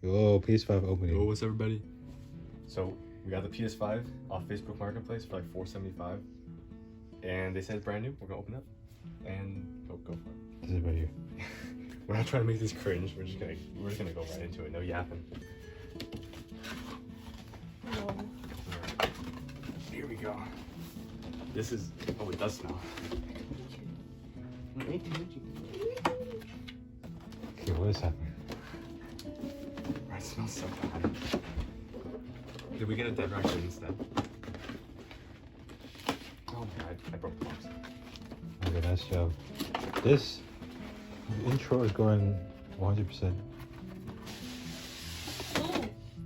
Yo, PS5 opening. Yo, what's everybody? So we got the PS5 off Facebook Marketplace for like $4.75, and they said it's brand new. We're gonna open it and go for it. This is right here. We're not trying to make this cringe. We're just gonna go right into it. No yapping. Here we go. This is it does smell. Okay, what is happening? It smells so bad. Did we get a dead raccoon instead? Oh my god, I broke the box. Okay, nice job. This intro is going 100%.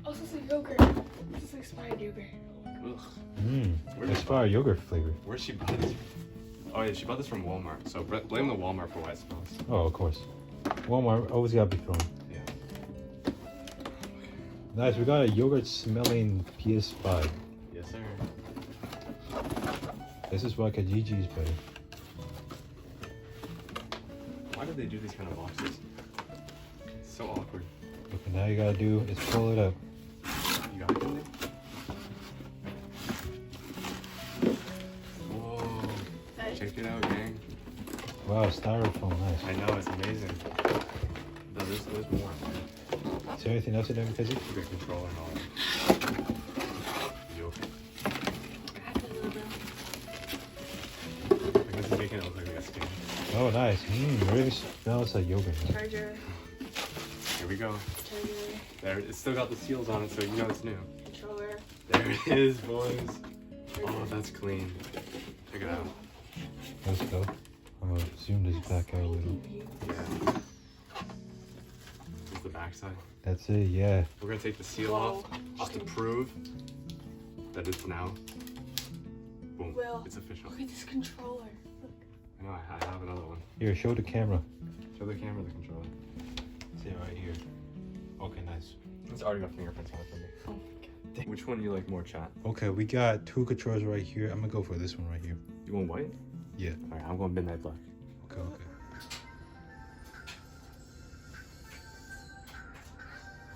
Oh, this is like yogurt. This is expired yogurt. Ugh. Expired yogurt flavor. Where's she bought this? Oh yeah, she bought this from Walmart. So blame the Walmart for why it smells. Oh, of course. Walmart always gotta be thrown. Yeah. Nice, we got a yogurt smelling PS5. Yes, sir. This is why Kajiji's better. Why do they do these kind of boxes? It's so awkward. Okay, now you gotta do is pull it up. You got it, Billy? Whoa. Check it out, gang. Wow, styrofoam, nice. I know, it's amazing. No, there's more. Is there anything else in there, Kaji? You got controller and all that. Yo. I guess it's making it look like we got skin. Oh, nice. Really smells like yogurt. Charger. Here we go. Charger. There, it's still got the seals on it, so you know it's new. Controller. There it is, boys. Oh, that's clean. Check it out. Let's go. I'm gonna zoom this back out a little. Yeah. This is the backside. That's it, yeah. We're gonna take the seal Whoa. off to prove that it's now. Boom. Will, It's official. look at this controller. Look. I know, I have another one. Here, show the camera. Show the camera the controller. See it right here. Okay, nice. It's already got fingerprints on it for me. Oh my god. Which one do you like more, chat? Okay, we got two controllers right here. I'm gonna go for this one right here. You want white? Yeah. Alright, I'm going midnight black. Okay, okay.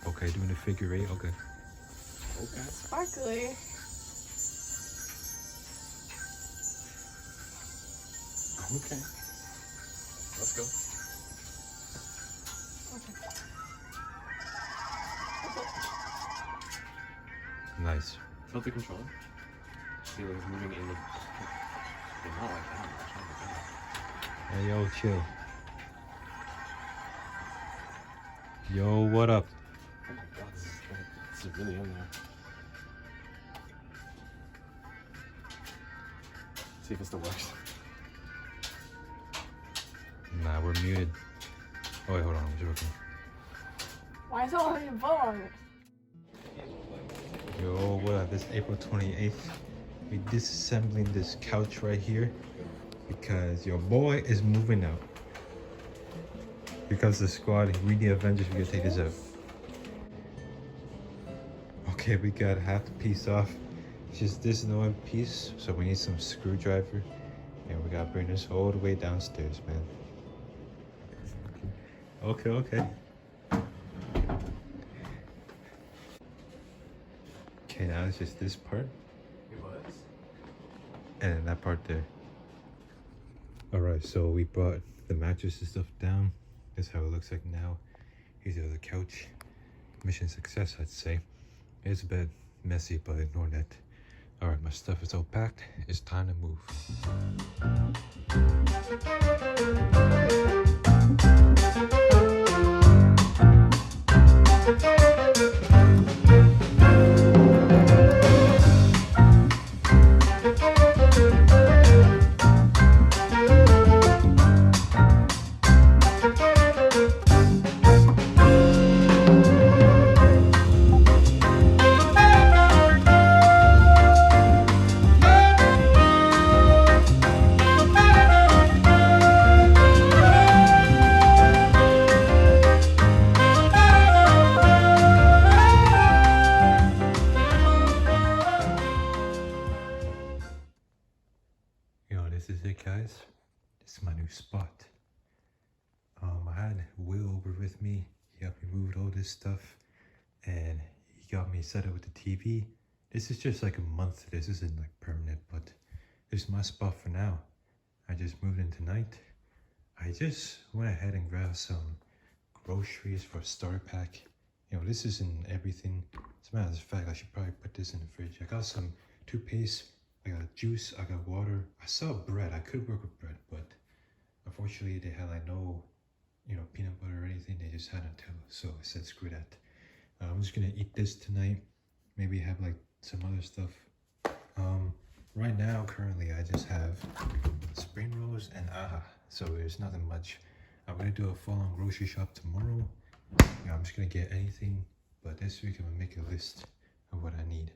Okay, doing the figure eight, okay. Okay. Sparkly. Okay. Let's go. Nice. Felt the controller? See, like it's moving in the. Okay, not like that much. Not like that. Hey, yo, chill. Yo, what up? Oh my god, this is really in there. See if it still works. Nah, we're muted. Oh, wait, hold on. I'm joking. Why is it only a bow on it? Yo, what up? This April 28th. We disassembling this couch right here because your boy is moving out. Because the squad, we the Avengers, we gotta take this out. Okay, we got half the piece off. It's just this annoying piece, so we need some screwdriver. And we gotta bring this all the way downstairs, man. Okay, okay. Okay, now it's just this part. It was. And then that part there. Alright, so we brought the mattress and stuff down. That's how it looks like now. Here's the other couch. Mission success, I'd say. It's a bit messy, but ignore that. Alright, my stuff is all packed. It's time to move. This is it, guys. This is my new spot. I had Will over with me. He helped me move all this stuff. and he got me set up with the TV. This is just like a month. This isn't like permanent, but this is my spot for now. I just moved in tonight. I just went ahead and grabbed some groceries for a starter pack. You know, this isn't everything. As a matter of fact, I should probably put this in the fridge. I got some toothpaste, I got juice, I got water. I saw bread. I could work with bread, but unfortunately they had like no, you know, peanut butter or anything. They just had Nutella. So I said, screw that. I'm just gonna eat this tonight. Maybe have like some other stuff. Right now, currently, I just have spring rolls and aha. So there's nothing much. I'm gonna do a full-on grocery shop tomorrow. You know, I'm just gonna get anything, but this week I'm gonna make a list of what I need.